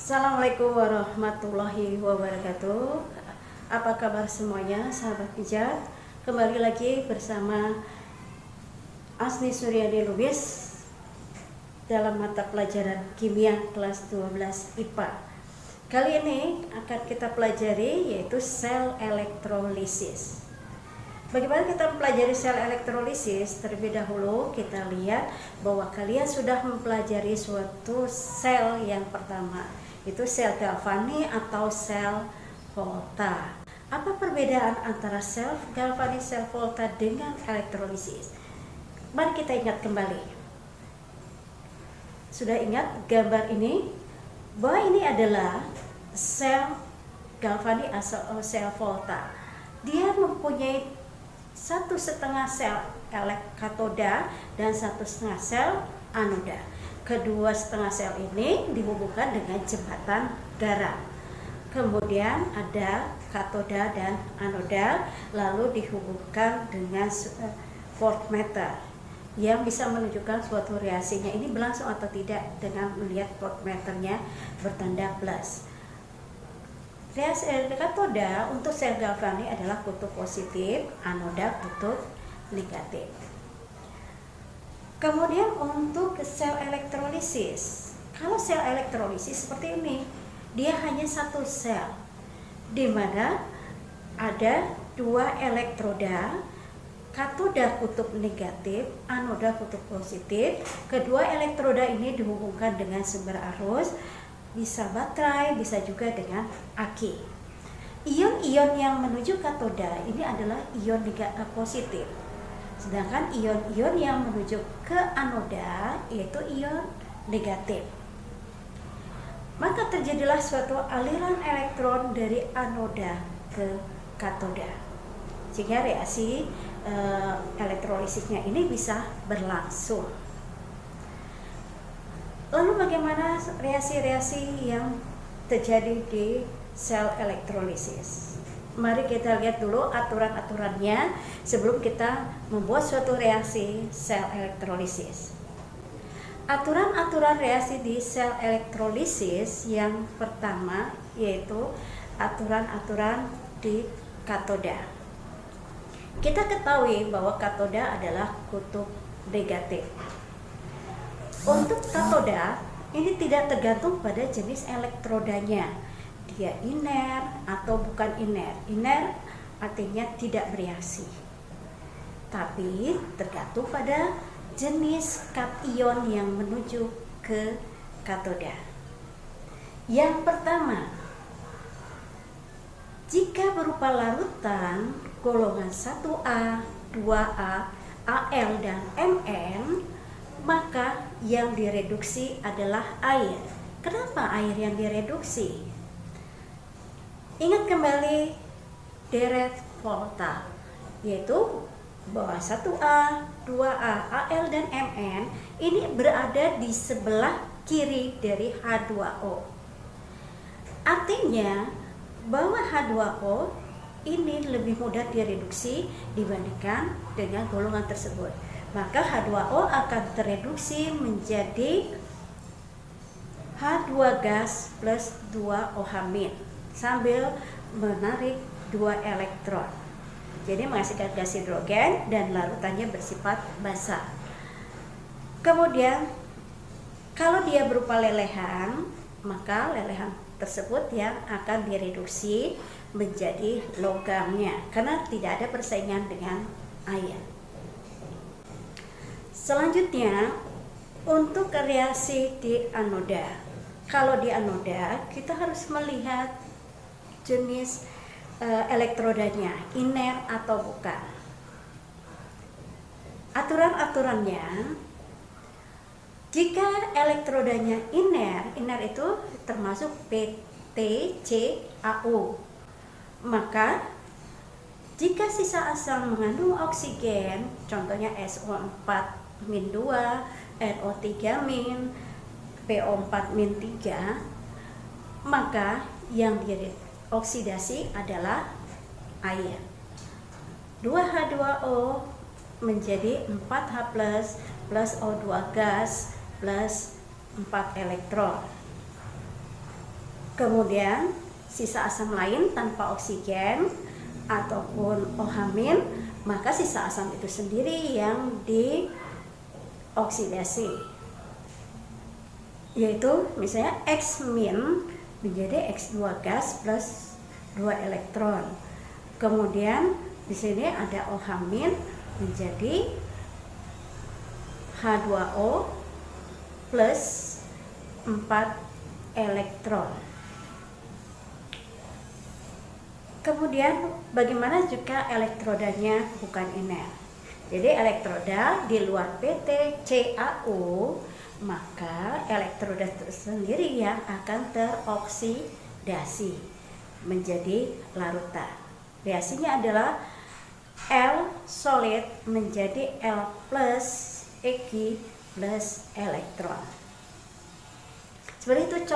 Assalamualaikum warahmatullahi wabarakatuh. Apa kabar semuanya, sahabat pijat? Kembali lagi bersama Asni Suryani Lubis dalam mata pelajaran kimia kelas 12 IPA. Kali ini akan kita pelajari yaitu sel elektrolisis. Bagaimana kita mempelajari sel elektrolisis? Terlebih dahulu kita lihat bahwa kalian sudah mempelajari suatu sel yang pertama, itu sel Galvani atau sel Volta. Apa perbedaan antara sel Galvani, sel Volta dengan elektrolisis? Mari kita ingat kembali. Sudah ingat gambar ini? Bahwa ini adalah sel Galvani atau sel Volta. Dia mempunyai 1,5 sel katoda dan 1,5 sel anoda. Kedua setengah sel ini dihubungkan dengan jembatan garam. Kemudian ada katoda dan anoda, lalu dihubungkan dengan voltmeter yang bisa menunjukkan suatu reaksinya ini berlangsung atau tidak dengan melihat voltmeternya bertanda plus. Reaksi katoda untuk sel Galvani adalah kutub positif, anoda kutub negatif. Kemudian untuk sel elektrolisis, kalau sel elektrolisis seperti ini, dia hanya satu sel, di mana ada 2 elektroda, katoda kutub negatif, anoda kutub positif. Kedua elektroda ini dihubungkan dengan sumber arus, bisa baterai, bisa juga dengan aki. Ion-ion yang menuju katoda ini adalah ion positif, sedangkan ion-ion yang menuju ke anoda yaitu ion negatif. Maka terjadilah suatu aliran elektron dari anoda ke katoda, sehingga reaksi elektrolisisnya ini bisa berlangsung. Lalu bagaimana reaksi-reaksi yang terjadi di sel elektrolisis? Mari kita lihat dulu aturan-aturannya sebelum kita membuat suatu reaksi sel elektrolisis. Aturan-aturan reaksi di sel elektrolisis yang pertama yaitu aturan-aturan di katoda. Kita ketahui bahwa katoda adalah kutub negatif. Untuk katoda ini tidak tergantung pada jenis elektrodanya, dia iner atau bukan iner. Iner artinya tidak bereaksi, tapi tergantung pada jenis kation yang menuju ke katoda. Yang pertama, jika berupa larutan golongan 1A, 2A, Al dan Mn, maka yang direduksi adalah air. Kenapa air yang direduksi? Ingat kembali deret Volta, yaitu bahwa 1A, 2A, Al dan Mn ini berada di sebelah kiri dari H2O. Artinya bahwa H2O ini lebih mudah direduksi dibandingkan dengan golongan tersebut. Maka H2O akan tereduksi menjadi H2 gas plus 2OH- sambil menarik 2 elektron. Jadi menghasilkan gas hidrogen dan larutannya bersifat basa. Kemudian kalau dia berupa lelehan, maka lelehan tersebut yang akan direduksi menjadi logamnya karena tidak ada persaingan dengan air. Selanjutnya untuk reaksi di anoda. Kalau di anoda kita harus melihat jenis elektrodanya, iner atau bukan. Aturan-aturannya, jika elektrodanya iner itu termasuk PtCAO, maka jika sisa asam mengandung oksigen, contohnya SO4-2, NO3-, PO4-3, maka yang dioksidasi adalah air. 2H2O menjadi 4H plus O2 gas plus 4 elektron. Kemudian sisa asam lain tanpa oksigen ataupun OH-, maka sisa asam itu sendiri yang dioksidasi, yaitu misalnya X- menjadi X2 gas plus 2 elektron. Kemudian di sini ada OH- menjadi H2O plus 4 elektron. Kemudian bagaimana jika elektrodanya bukan iner? Jadi elektroda di luar PT CaO, maka elektroda tersendiri yang akan teroksidasi menjadi larutan. Reaksinya adalah L solid menjadi L plus Eg plus elektron. Seperti itu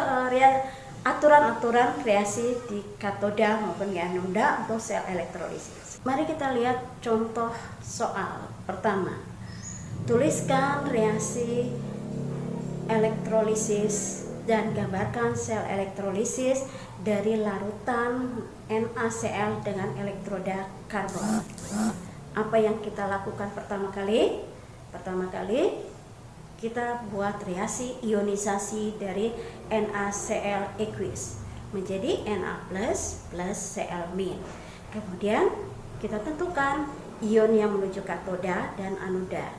aturan-aturan reaksi di katoda maupun di anoda untuk sel elektrolisis. Mari kita lihat contoh soal pertama. Tuliskan reaksi elektrolisis dan gambarkan sel elektrolisis dari larutan NaCl dengan elektroda karbon. Apa yang kita lakukan pertama kali? Pertama kali kita buat reaksi ionisasi dari NaCl aqueous menjadi Na plus Cl-. Kemudian kita tentukan ion yang menuju katoda dan anoda.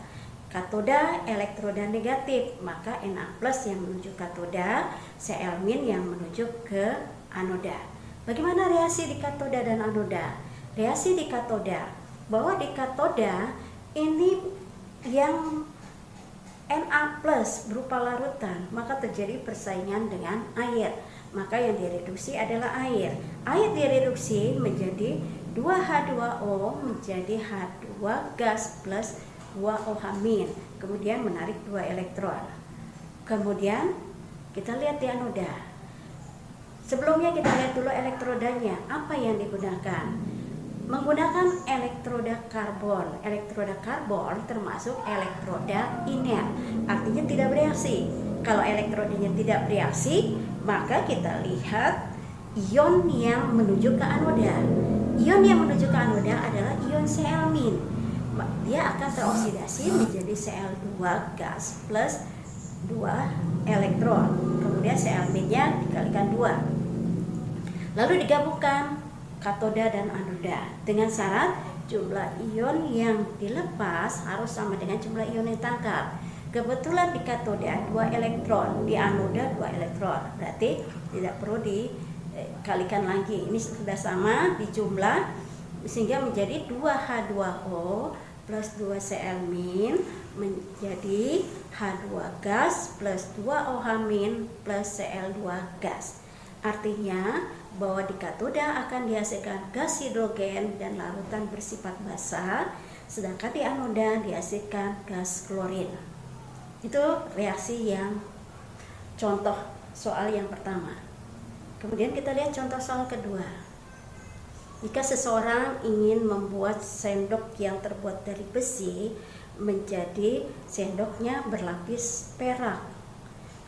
Katoda elektroda negatif, maka Na plus yang menuju katoda, Cl- yang menuju ke anoda. Bagaimana reaksi di katoda dan anoda? Reaksi di katoda, bahwa di katoda ini yang Na plus berupa larutan, maka terjadi persaingan dengan air. Maka yang direduksi adalah air. Air direduksi menjadi 2H2O menjadi H2 gas plus 2OH-. Kemudian menarik 2 elektron. Kemudian kita lihat di anoda. Sebelumnya kita lihat dulu elektrodanya. Apa yang digunakan? Menggunakan elektroda karbon. Elektroda karbon termasuk elektroda iner, artinya tidak bereaksi. Kalau elektrodanya tidak bereaksi, maka kita lihat ion yang menuju ke anoda. Ion yang menuju ke anoda adalah ion Cl-. Dia akan teroksidasi menjadi Cl2 gas plus 2 elektron. Kemudian Cl-nya dikalikan 2. Lalu digabungkan katoda dan anoda dengan syarat jumlah ion yang dilepas harus sama dengan jumlah ion yang ditangkap. Kebetulan di katoda 2 elektron, di anoda 2 elektron, berarti tidak perlu dikalikan lagi. Ini sudah sama di jumlah sehingga menjadi 2H2O plus 2 Cl- menjadi H2 gas plus 2 OH- plus Cl2 gas. Artinya bahwa di katoda akan dihasilkan gas hidrogen dan larutan bersifat basa, sedangkan di anoda dihasilkan gas klorin. Itu reaksi yang contoh soal yang pertama. Kemudian kita lihat contoh soal kedua. Jika seseorang ingin membuat sendok yang terbuat dari besi menjadi sendoknya berlapis perak,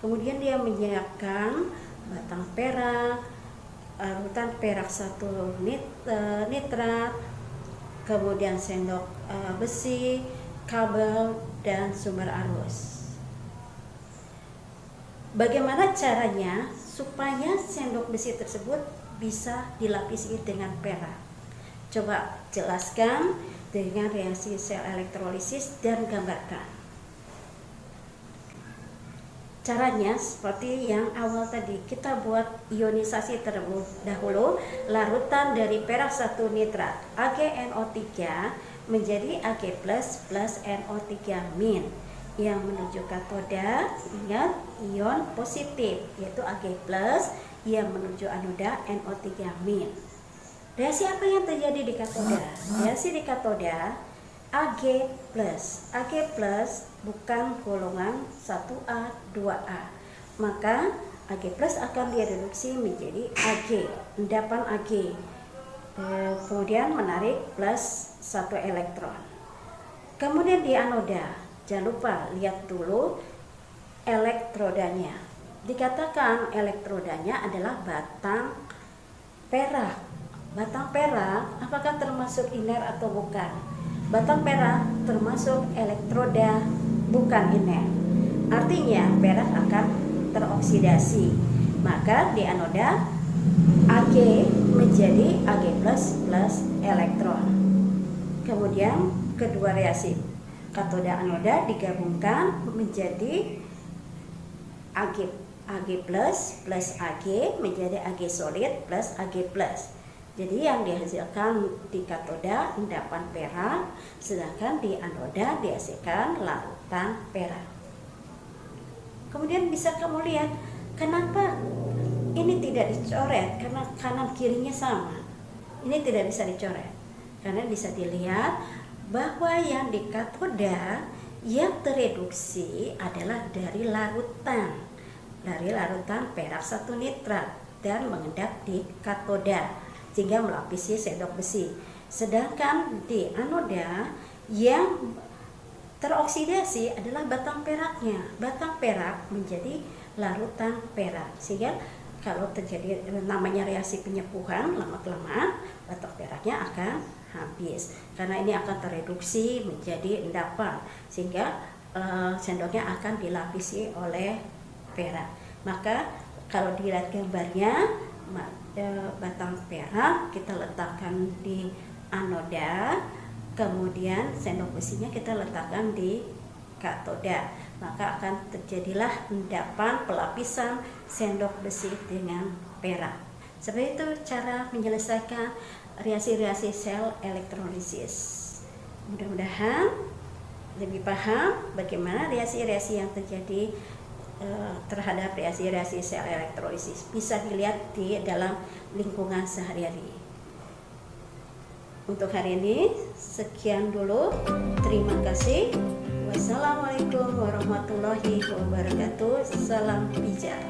kemudian dia menyiapkan batang perak, larutan perak 1 nitrat, kemudian sendok besi, kabel, dan sumber arus. Bagaimana caranya supaya sendok besi tersebut bisa dilapisi dengan perak? Coba jelaskan dengan reaksi sel elektrolisis dan gambarkan. Caranya seperti yang awal tadi, kita buat ionisasi terlebih dahulu larutan dari perak 1 nitrat AgNO3 menjadi Ag plus plus NO3- yang menuju katoda. Ingat, ion positif yaitu Ag plus, yang menuju anoda NO3-. Reaksi apa yang terjadi di katoda? Reaksi di katoda Ag plus bukan golongan 1A, 2A. Maka Ag plus akan direduksi menjadi Ag, endapan Ag. Kemudian menarik plus 1 elektron. Kemudian di anoda, jangan lupa lihat dulu elektrodanya. dikatakan elektrodanya adalah batang perak. Batang perak apakah termasuk iner atau bukan? Batang perak termasuk elektroda, bukan iner. Artinya perak akan teroksidasi. Maka di anoda Ag menjadi Ag plus elektron. Kemudian kedua reaksi katoda anoda digabungkan menjadi Ag plus Ag menjadi Ag solid plus Ag plus. Jadi yang dihasilkan di katoda endapan perak, sedangkan di anoda dihasilkan larutan perak. Kemudian bisa kamu lihat kenapa ini tidak dicoret, karena kanan kirinya sama. Ini tidak bisa dicoret karena bisa dilihat bahwa yang di katoda yang tereduksi adalah dari larutan perak 1 nitrat dan mengendap di katoda sehingga melapisi sendok besi. Sedangkan di anoda yang teroksidasi adalah batang peraknya. Batang perak menjadi larutan perak, sehingga kalau terjadi namanya reaksi penyepuhan, lama-kelamaan batang peraknya akan habis karena ini akan tereduksi menjadi endapan, sehingga sendoknya akan dilapisi oleh perak. Maka kalau dilihat gambarnya, batang perak kita letakkan di anoda, kemudian sendok besinya kita letakkan di katoda, maka akan terjadilah endapan pelapisan sendok besi dengan perak. Seperti itu cara menyelesaikan reaksi-reaksi sel elektrolisis. Mudah-mudahan lebih paham bagaimana reaksi-reaksi yang terjadi terhadap reaksi-reaksi sel elektrolisis. Bisa dilihat di dalam lingkungan sehari-hari. Untuk hari ini sekian dulu. Terima kasih. Wassalamualaikum warahmatullahi wabarakatuh. Salam bijak.